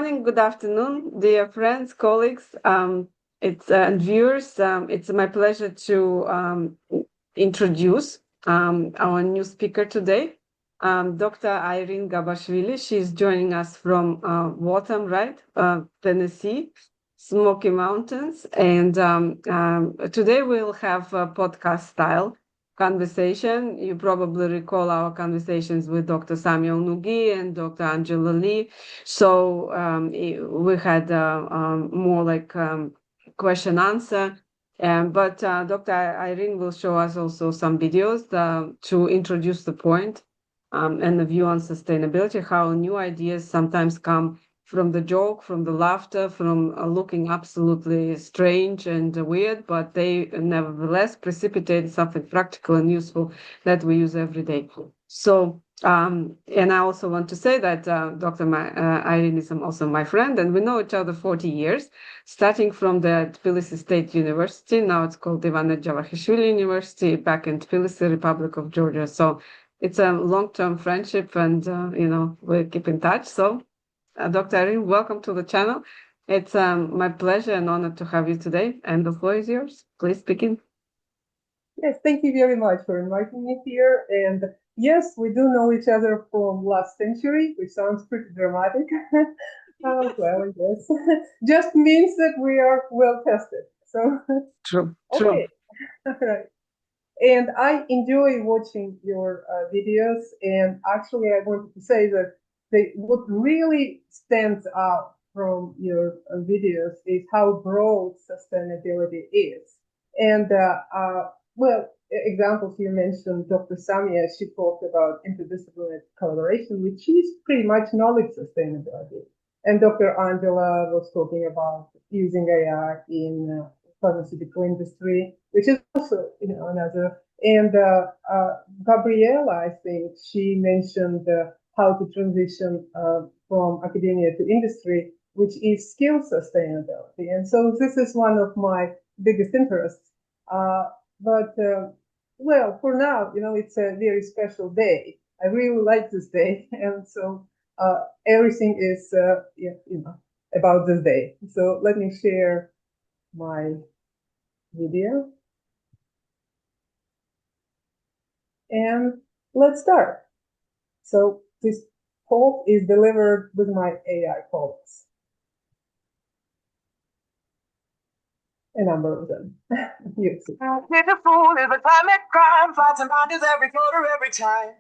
Morning, good afternoon, dear friends, colleagues, and viewers. It's my pleasure to introduce our new speaker today, Dr. Irene Gabashvili. She's joining us from Waltham, right, Tennessee, Smoky Mountains, and today we'll have a podcast style conversation. You probably recall our conversations with Dr. Samuel Nugi and Dr. Angela Lee. So we had more like question answer. But Dr. Irene will show us also some videos to introduce the point and the view on sustainability, how new ideas sometimes come from the joke, from the laughter, from looking absolutely strange and weird, but they nevertheless precipitate something practical and useful that we use every day. So, and I also want to say that Dr. Irene is also my friend, and we know each other 40 years, starting from the Tbilisi State University. Now it's called Irene Gabashvili University, back in Tbilisi, Republic of Georgia. So it's a long-term friendship, and we keep in touch. So Dr. Irene, welcome to the channel. It's my pleasure and honor to have you today, and the floor is yours. Please begin. Yes, thank you very much for inviting me here. And yes, we do know each other from last century, which sounds pretty dramatic. Well, I guess just means that we are well tested. So, True. okay, all right. And I enjoy watching your videos. And actually, I wanted to say that what really stands out from your videos is how broad sustainability is. And well, examples you mentioned, Dr. Samia, she talked about interdisciplinary collaboration, which is pretty much knowledge sustainability. And Dr. Angela was talking about using AI in pharmaceutical industry, which is also, another. And Gabriela, I think she mentioned how to transition from academia to industry, which is skill sustainability. And so this is one of my biggest interests. But well, for now, it's a very special day. I really like this day, and so everything is, about this day. So let me share my video, and let's start. So this talk is delivered with my AI colleagues, a number of them. You see. Pitiful is a climate crime. Flights and binders every quarter, every time.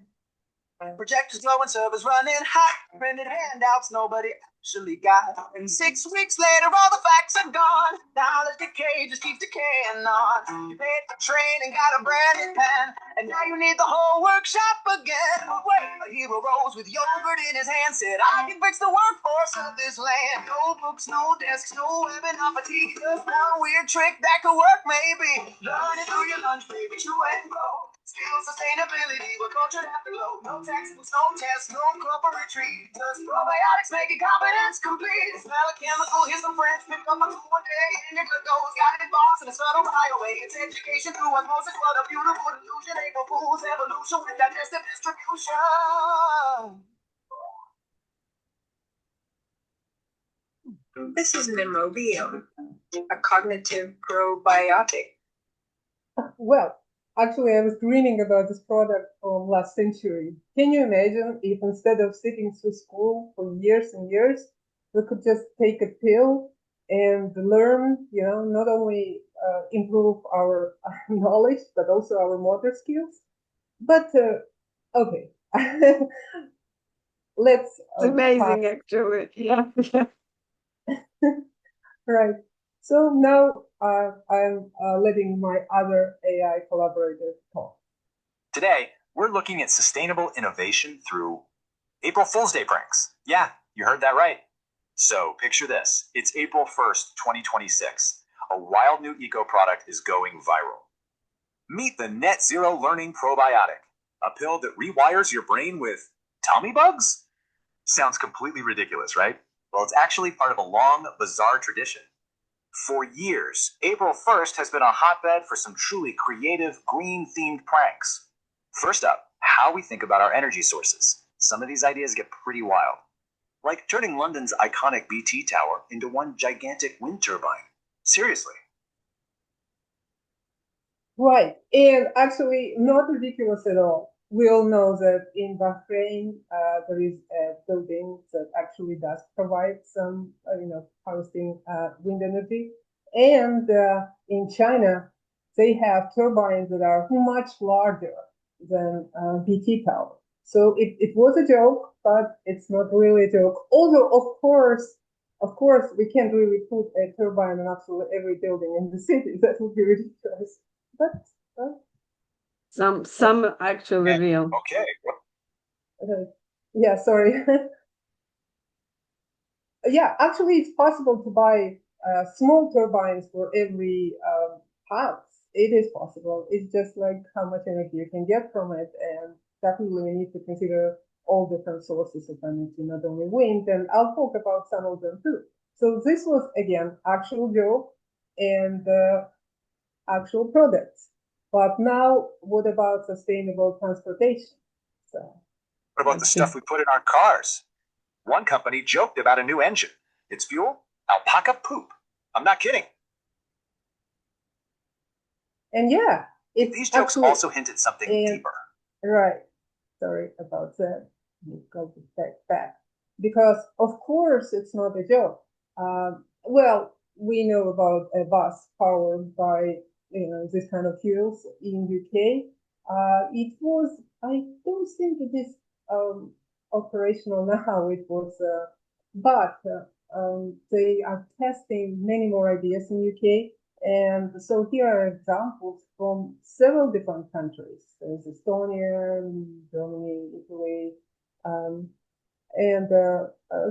Projectors glowing, servers running hot. Printed handouts nobody actually got. And 6 weeks later, all the facts are gone. Knowledge decay just keeps decaying on. You paid for train and got a brand new pen, and now you need the whole workshop again. Wait, a hero rose with yogurt in his hand, said, I can fix the workforce of this land. No books, no desks, no webinar fatigue. Just one weird trick that could work, maybe. Learn it through your lunch, baby, chew and grow. Skill sustainability, what culture have to go. No textbooks, no tests, no corporate retreat. Just probiotics make it competence complete. Smell a chemical, here's some friends, pick up a tool one day, and your good goes. Got it box and a subtle highway. It's education through osmosis, what a beautiful illusion. April Fool's evolution with digestive distribution. This is an immobiome, a cognitive probiotic. Well, actually, I was reading about this product from last century. Can you imagine if instead of sitting through school for years and years, we could just take a pill and learn, not only improve our knowledge, but also our motor skills? But, okay. Let's. It's amazing, actually. Yeah. Right. So now I'm letting my other AI collaborators talk. Today, we're looking at sustainable innovation through April Fool's Day pranks. Yeah, you heard that right. So picture this. It's April 1st, 2026. A wild new eco product is going viral. Meet the Net Zero Learning Probiotic, a pill that rewires your brain with tummy bugs? Sounds completely ridiculous, right? Well, it's actually part of a long, bizarre tradition. For years, April 1st has been a hotbed for some truly creative, green-themed pranks. First up, how we think about our energy sources. Some of these ideas get pretty wild. Like turning London's iconic BT tower into one gigantic wind turbine. Seriously. Right. And actually, not ridiculous at all. We all know that in Bahrain, there is a building that actually does provide some, harvesting wind energy. And in China, they have turbines that are much larger than BT power. So it was a joke, but it's not really a joke. Although, of course, we can't really put a turbine in absolutely every building in the city. That would be ridiculous. But Some actually real. Okay. yeah, sorry. Yeah, actually, it's possible to buy small turbines for every house. It is possible. It's just like how much energy you can get from it, and definitely we need to consider all different sources of energy, not only wind. And I'll talk about some of them too. So this was again actual joke and actual products. But now, what about sustainable transportation? So, What about the stuff we put in our cars? One company joked about a new engine. Its fuel? Alpaca poop. I'm not kidding. and yeah, it's These jokes actually, also hint at something deeper. right. Sorry about that. You got the text back. Because, of course, it's not a joke. Well, we know about a bus powered by this kind of fuels in UK. It was, I don't think it is operational now. It was, but they are testing many more ideas in UK. And so here are examples from several different countries. There's Estonia, Germany, Italy, and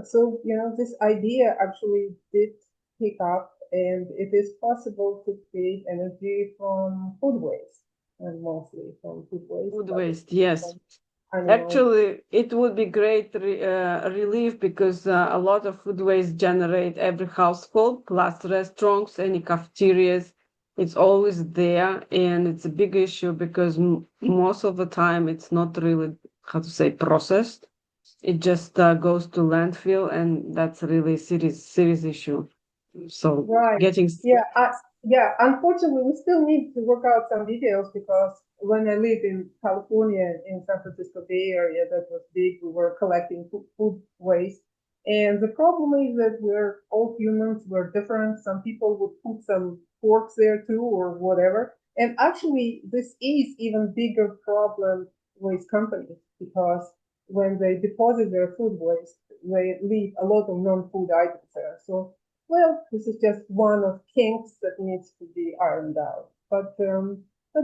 so this idea actually did pick up, and it is possible to create energy from food waste, and mostly from food waste. Food waste, yes. Animals. Actually, it would be great relief because a lot of food waste generate every household, plus restaurants, any cafeterias. It's always there, and it's a big issue because most of the time it's not really, how to say, processed. It just goes to landfill, and that's really a serious issue. So Right. getting Yeah. Unfortunately, we still need to work out some details because when I lived in California, in San Francisco Bay Area, that was big. We were collecting food waste, and the problem is that we're all humans. We're different. Some people would put some forks there too, or whatever. And actually, this is even bigger problem with companies because when they deposit their food waste, they leave a lot of non-food items there. So well, this is just one of kinks that needs to be ironed out. But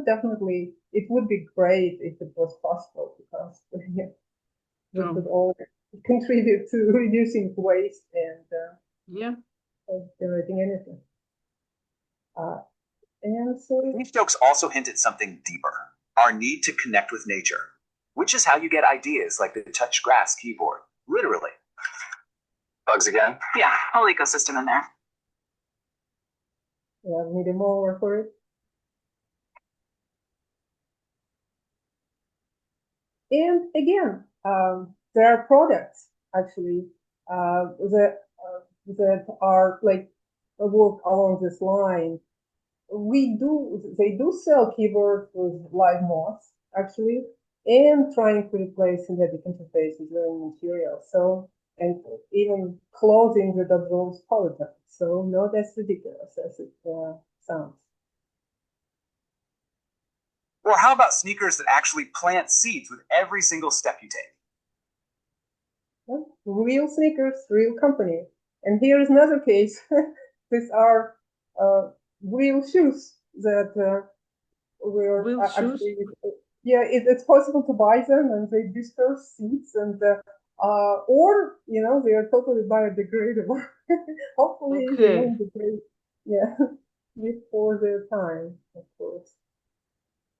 definitely, it would be great if it was possible because yeah, we could all contribute to reducing waste and yeah. generating energy. And so, These jokes also hint at something deeper, our need to connect with nature, which is how you get ideas like the touch grass keyboard, literally. Bugs again? Yeah, whole ecosystem in there. yeah, we need more work for it. And again, there are products actually that are like work along this line. They do sell keyboards with live moss actually, and trying to replace synthetic interfaces learning material. So and even clothing that absorbs polytone. So not as ridiculous as it sounds. Or how about sneakers that actually plant seeds with every single step you take? Well, real sneakers, real company. And here is another case. These are real shoes that were actually, yeah, it's possible to buy them and they disperse seeds and or they are totally biodegradable. Hopefully they won't degrade, yeah, before their time, of course.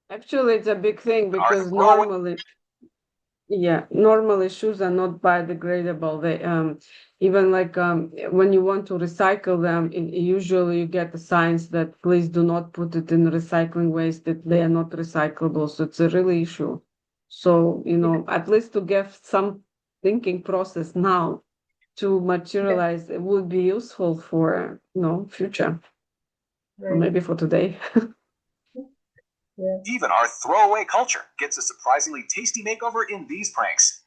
Actually, it's a big thing because normally shoes are not biodegradable. They even like when you want to recycle them, usually you get the signs that please do not put it in recycling waste, that they are not recyclable. So it's a really issue. So at least to get some thinking process now. to materialize would be useful for future, or Right. maybe for today. Yeah. Even our throwaway culture gets a surprisingly tasty makeover in these pranks.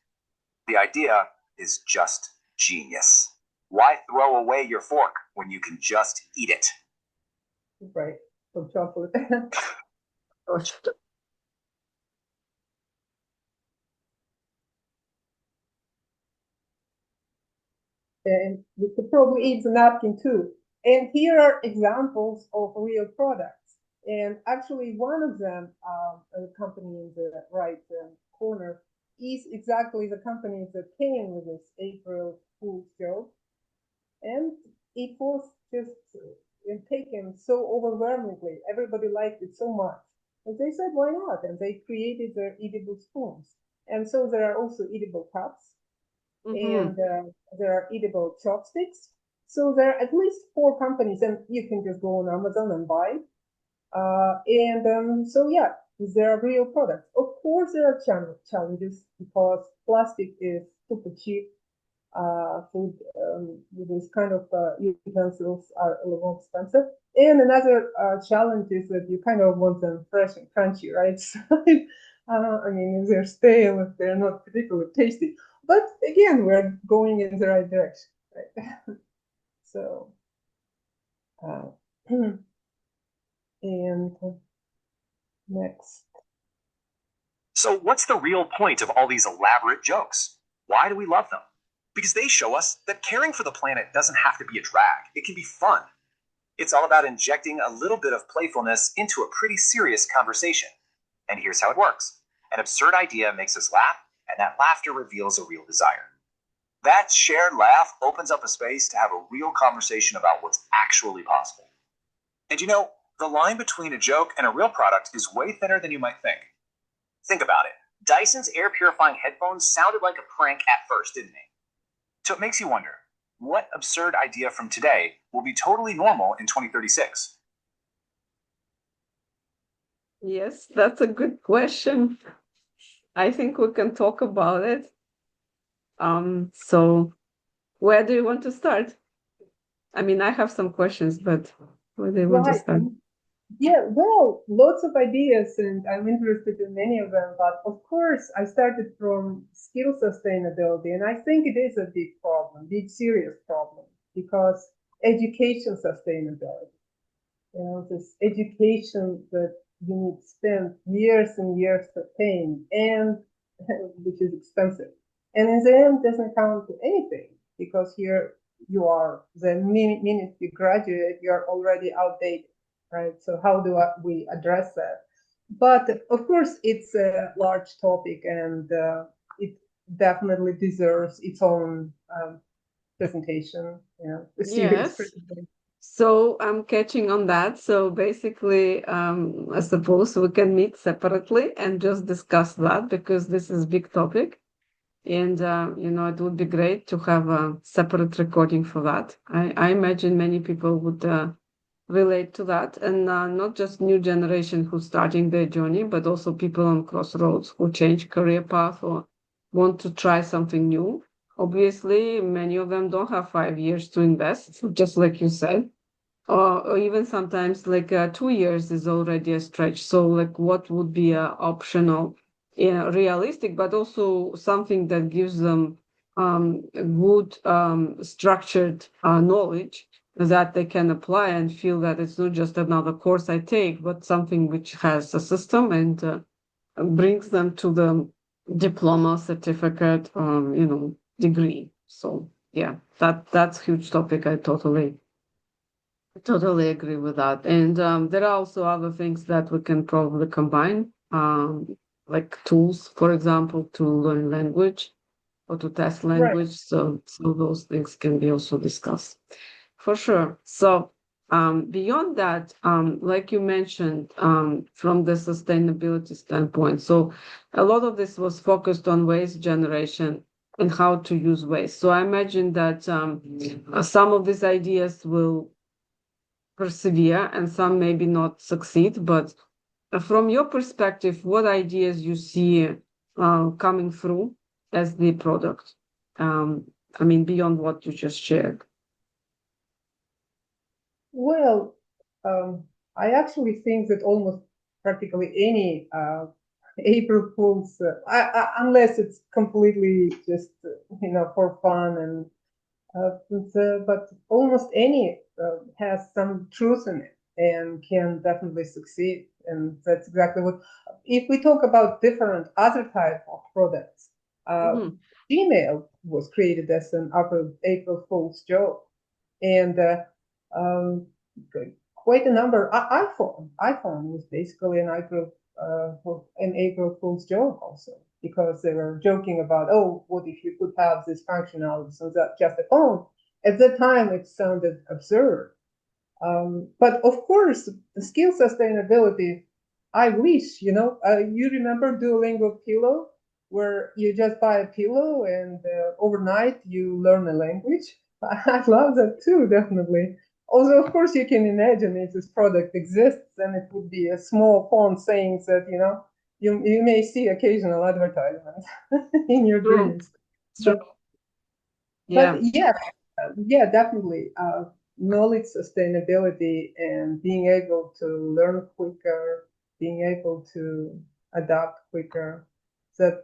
The idea is just genius. Why throw away your fork when you can just eat it? Right. From chocolate. And you could probably eat the napkin too. And here are examples of real products. And actually, one of them, a company in the right corner, is exactly the company that came with this April Fool's joke. And it was just taken so overwhelmingly. Everybody liked it so much. And they said, why not? And they created their edible spoons. And so there are also edible cups, and there are edible chopsticks. So there are at least 4 companies, and you can just go on Amazon and buy. So yeah, there are real products. Of course, there are challenges because plastic is super cheap. Food with this kind of utensils are a little more expensive. And another challenge is that you kind of want them fresh and crunchy, right? So, I mean, if they're stale, if they're not particularly tasty. But again, we're going in the right direction, right? So, and next. So, what's the real point of all these elaborate jokes? Why do we love them? Because they show us that caring for the planet doesn't have to be a drag, it can be fun. It's all about injecting a little bit of playfulness into a pretty serious conversation. And here's how it works: an absurd idea makes us laugh, and that laughter reveals a real desire. That shared laugh opens up a space to have a real conversation about what's actually possible. And the line between a joke and a real product is way thinner than you might think. Think about it. Dyson's air purifying headphones sounded like a prank at first, didn't they? So it makes you wonder, what absurd idea from today will be totally normal in 2036? Yes, that's a good question. I think we can talk about it. So where do you want to start? I mean, I have some questions, but where do you want to Right. start? Yeah, well, lots of ideas, and I'm interested in many of them. But of course, I started from skill sustainability, and I think it is a big problem, big serious problem, because education sustainability, this education that you need to spend years and years to attain, and which is expensive, and in the end doesn't count to anything because here you are the minute you graduate, you're already outdated, right? So how do we address that? But of course, it's a large topic, and it definitely deserves its own presentation, a serious Yes. presentation. So I'm catching on that. So basically, I suppose we can meet separately and just discuss that because this is big topic. And, it would be great to have a separate recording for that. I imagine many people would relate to that. And not just new generation who's starting their journey, but also people on crossroads who change career path or want to try something new. Obviously, many of them don't have 5 years to invest, just like you said. Or even sometimes like 2 years is already a stretch. So like what would be optional, realistic, but also something that gives them good structured knowledge that they can apply and feel that it's not just another course I take, but something which has a system and brings them to the diploma, certificate, degree. So yeah, that's huge topic. I totally agree with that. And there are also other things that we can probably combine, like tools, for example, to learn language or to test Right. language. So those things can be also discussed for sure. So beyond that, like you mentioned, from the sustainability standpoint, so a lot of this was focused on waste generation and how to use waste. So I imagine that some of these ideas will persevere and some maybe not succeed. But from your perspective, what ideas you see coming through as the product? I mean, beyond what you just shared? Well, I actually think that almost practically any April Fools, unless it's completely just for fun but almost any has some truth in it and can definitely succeed. And that's exactly what. If we talk about different other type of products, Mm-hmm. Gmail was created as an April Fool's joke, and um, quite a number. iPhone was basically an April Fool's joke also, because they were joking about, oh, what if you could have this functionality on just a phone? At the time, it sounded absurd. But of course, the skill sustainability, I wish, you remember Duolingo Pillow, where you just buy a pillow and overnight you learn a language? I love that too, definitely. Also, of course, you can imagine if this product exists, then it would be a small font saying that, you may see occasional advertisements in your True. dreams. True. But Yeah. yeah, definitely. Knowledge sustainability and being able to learn quicker, being able to adapt quicker. That,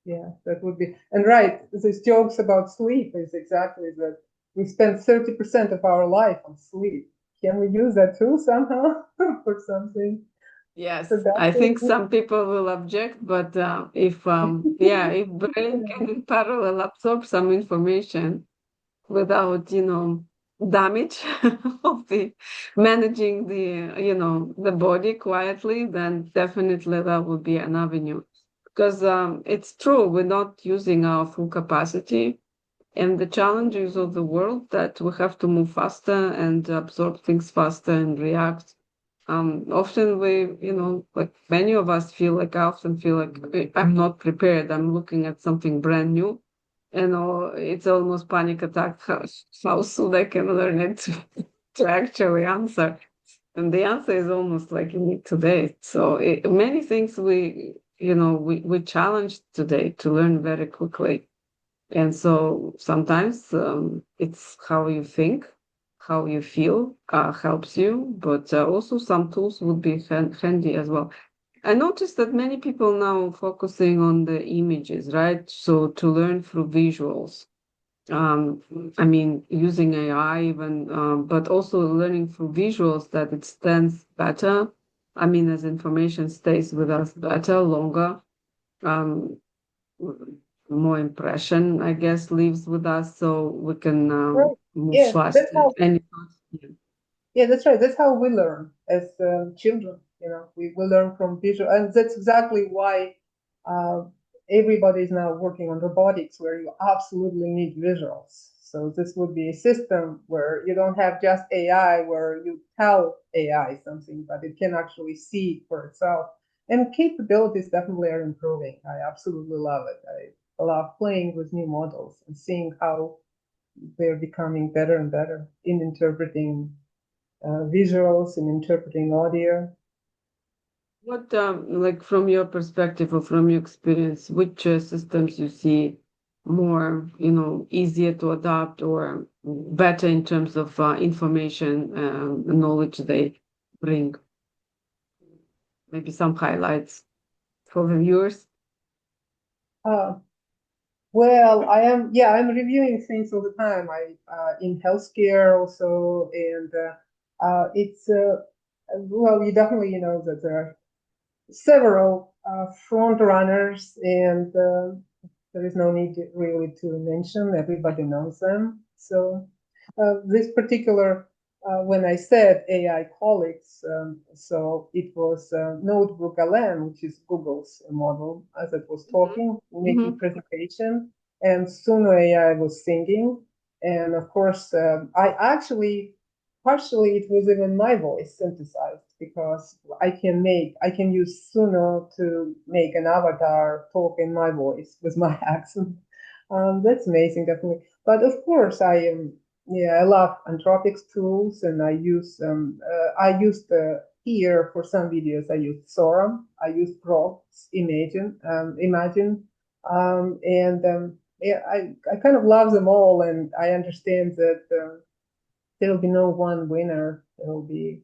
yeah, that would be. And right, these jokes about sleep is exactly that. We spend 30% of our life on sleep. Can we use that too somehow for something Yes, I productive? think some people will object, but if brain can in parallel absorb some information without, damage of the managing the body quietly, then definitely that would be an avenue. Because it's true, we're not using our full capacity, and the challenges of the world that we have to move faster and absorb things faster and react. Often like many of us feel like I often feel like I'm not prepared. I'm looking at something brand new, and it's almost panic attack. How soon I can learn it to actually answer, and the answer is almost like you need today. So many things we challenge today to learn very quickly, and so sometimes it's how you think, how you feel helps you, but also some tools would be handy as well. I noticed that many people now focusing on the images, right? So to learn through visuals. Um, I mean, using AI even, but also learning through visuals that it stands better. I mean, as information stays with us better, longer. Um, more impression, I guess, lives with us, so we can Right. move Yeah, that's faster. how. Any thoughts? Yeah. Yeah, that's right. That's how we learn as children. We learn from visual, and that's exactly why uh, everybody is now working on robotics, where you absolutely need visuals. So this would be a system where you don't have just AI, where you tell AI something, but it can actually see for itself. And capabilities definitely are improving. I absolutely love it. I love playing with new models and seeing how they're becoming better and better in interpreting visuals and interpreting audio. What, like from your perspective or from your experience, which systems you see more, easier to adopt or better in terms of information knowledge they bring? Maybe some highlights for the viewers. Uh, well, I'm reviewing things all the time. I in healthcare also, and it's well, you definitely know that there are several front runners, and there is no need really to mention. Everybody knows them. So this particular, when I said AI colleagues, so it was Notebook LM, which is Google's model, as it was talking, making Hmm. presentation, and Suno AI was singing. And of course, I actually partially it was even my voice synthesized, because I can use Suno to make an avatar talk in my voice with my accent. That's amazing, definitely. But of course, I love Anthropics tools, and I used here for some videos I used Sora, I used Grok's Imagine, and yeah, I kind of love them all, and I understand that there will be no one winner. There will be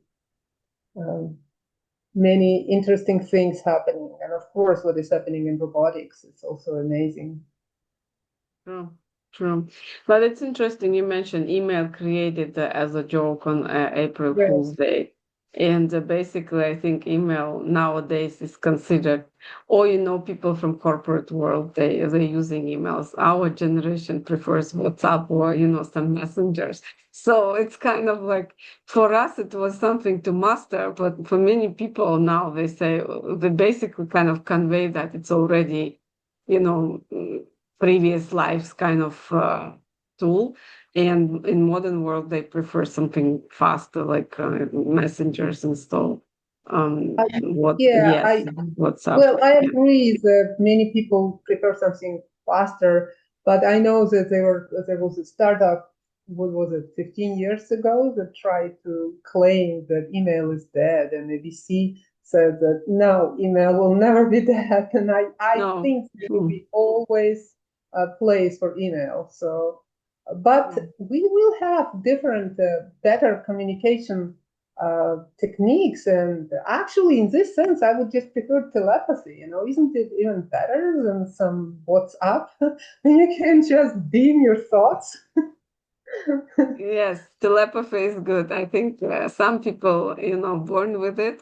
um, many interesting things happening, and of course, what is happening in robotics is also amazing. True, true. But it's interesting you mentioned email created as a joke on April Yes, Fool's Day. And basically, I think email nowadays is considered, or people from corporate world, they're using emails. Our generation prefers WhatsApp or some messengers. So it's kind of like for us it was something to master, but for many people now they basically kind of convey that it's already you know previous lives kind of tool. And in modern world, they prefer something faster, like messengers and stuff. I, yeah, Yes, WhatsApp. well, I Yeah. agree that many people prefer something faster, but I know that there was a startup, what was it, 15 years ago, that tried to claim that email is dead, and ABC said that no, email will never be dead, and I No. think there will Mm, be always a place for email. So, but mm. we will have different, better communication techniques. And actually, in this sense, I would just prefer telepathy. Isn't it even better than some WhatsApp? You can just beam your thoughts. Yes, telepathy is good. I think some people, born with it.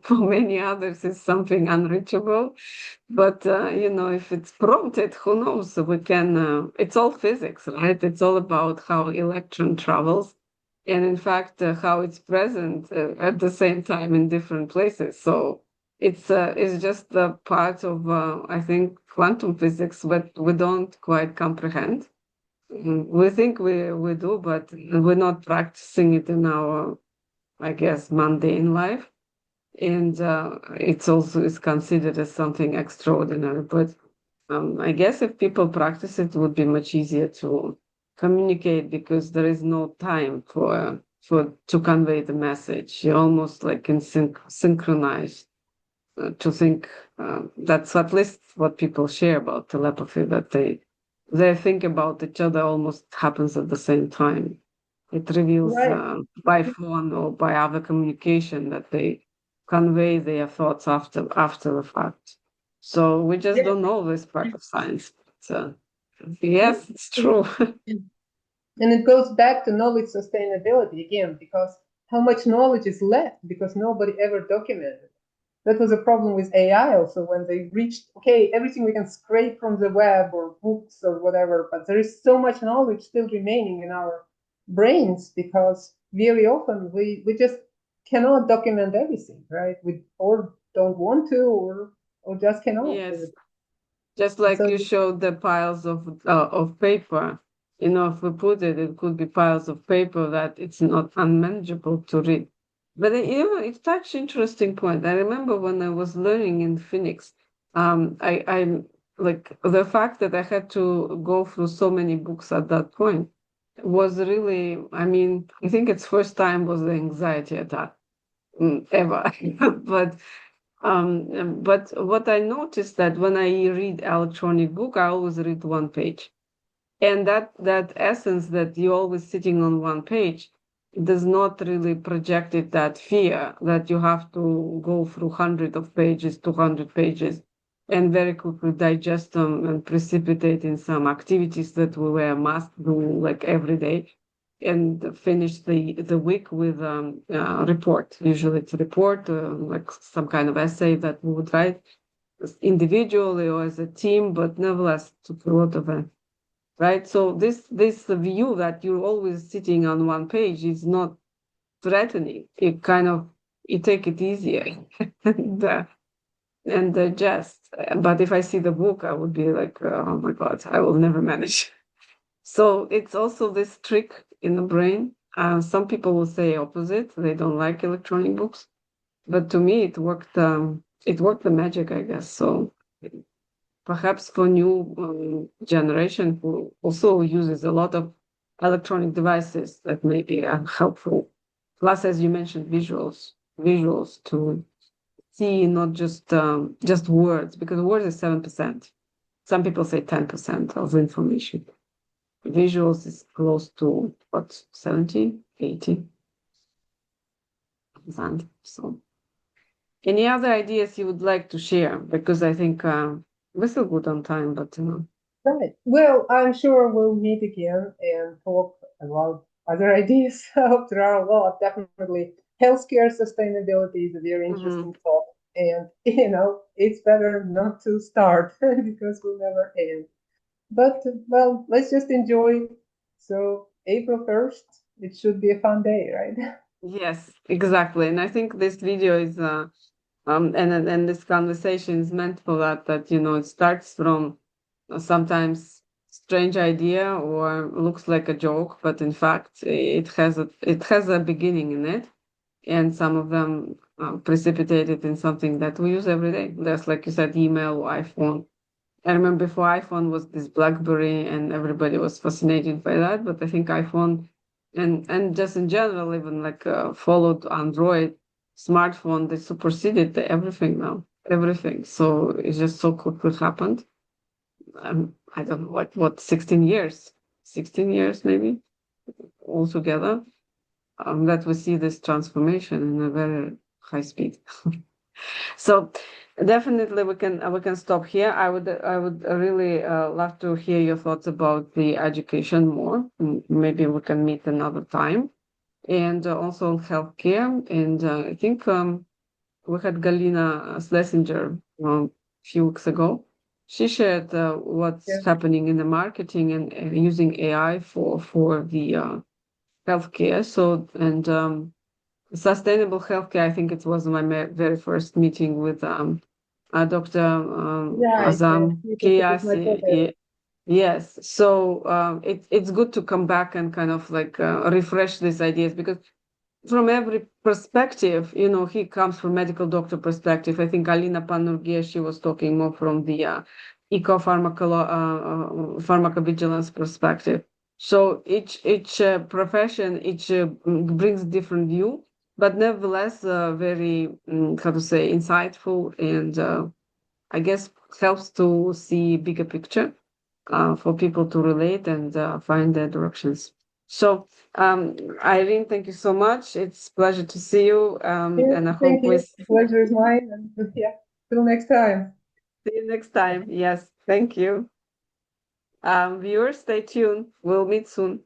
For many others, it's something unreachable. But if it's prompted, who knows? We can. It's all physics, right? It's all about how electron travels, and in fact, how it's present at the same time in different places. So it's just a part of I think quantum physics, but we don't quite comprehend. We think we do, but we're not practicing it in our, I guess, mundane life. And it's also is considered as something extraordinary. But I guess if people practice it, would be much easier to communicate because there is no time for to convey the message. You're almost like in synchronized to think that's at least what people share about telepathy, that they think about each other almost happens at the same time. It reveals Right. by phone or by other communication that they convey their thoughts after the fact. So we just Yeah. don't know this part of science. But, yes, it's true. And it goes back to knowledge sustainability again, because how much knowledge is left because nobody ever documented. That was a problem with AI also when they reached, okay, everything we can scrape from the web or books or whatever, but there is so much knowledge still remaining in our brains because very often we just cannot document everything, right? We or don't want to or just cannot. Yes. Just like So you showed the piles of paper, if we put it, it could be piles of paper that it's not unmanageable to read. But it's such interesting point. I remember when I was learning in Phoenix, I like the fact that I had to go through so many books at that point was really, I mean, I think its first time was the anxiety attack ever. but but what I noticed that when I read electronic book, I always read one page, and that essence that you're always sitting on one page does not really project it that fear that you have to go through hundred of pages, 200 pages, and very quickly digest them and precipitate in some activities that we were must do like every day and finish the week with a report. Usually it's a report, like some kind of essay that we would write individually or as a team, but nevertheless took a lot of right. So this view that you're always sitting on one page is not threatening. It kind of you take it easier and digest. But if I see the book, I would be like, oh my God, I will never manage. So it's also this trick in the brain. Some people will say opposite. They don't like electronic books, but to me, it worked. It worked the magic, I guess. So perhaps for new generation who also uses a lot of electronic devices that may be helpful. Plus, as you mentioned, visuals to see not just words, because words is 7%. some people say 10% of information. Visuals is close to what, 70, 80%. So, any other ideas you would like to share? Because I think we're still good on time, but Right. Well, I'm sure we'll meet again and talk about other ideas. There are a lot, definitely. Healthcare sustainability is a very interesting topic. And, it's better not to start because we'll never end. But, well, let's just enjoy. So, April 1st, it should be a fun day, right? yes, exactly. And I think this video is and this conversation is meant for that it starts from sometimes strange idea or looks like a joke, but in fact it has a beginning in it, and some of them precipitated in something that we use every day. That's like you said, email or iPhone. I remember before iPhone was this BlackBerry, and everybody was fascinated by that. But I think iPhone and just in general, even like followed Android smartphone, they superseded everything now. Everything. So it's just so quickly happened. I don't know what 16 years maybe altogether, that we see this transformation in a very high speed. So definitely we can stop here. I would really love to hear your thoughts about the education more. Maybe we can meet another time, and also on healthcare. And I think we had Galina Schlesinger a few weeks ago. She shared what's Yeah. happening in the marketing and using AI for the healthcare. So and sustainable healthcare. I think it was my very first meeting with Dr. Right. Azam It was my pleasure. Yes, so it's good to come back and kind of like refresh these ideas, because from every perspective, he comes from medical doctor perspective. I think Alina Panurgia, she was talking more from the pharmacovigilance perspective. So each profession, each brings different view, but nevertheless, very how to say, insightful, and I guess helps to see bigger picture for people to relate and find their directions. So, Irene, thank you so much. It's a pleasure to see you, Yes, and I thank hope we you. see The pleasure is mine. And yeah, till next time. you next time. Yes, thank you. Viewers, stay tuned. We'll meet soon.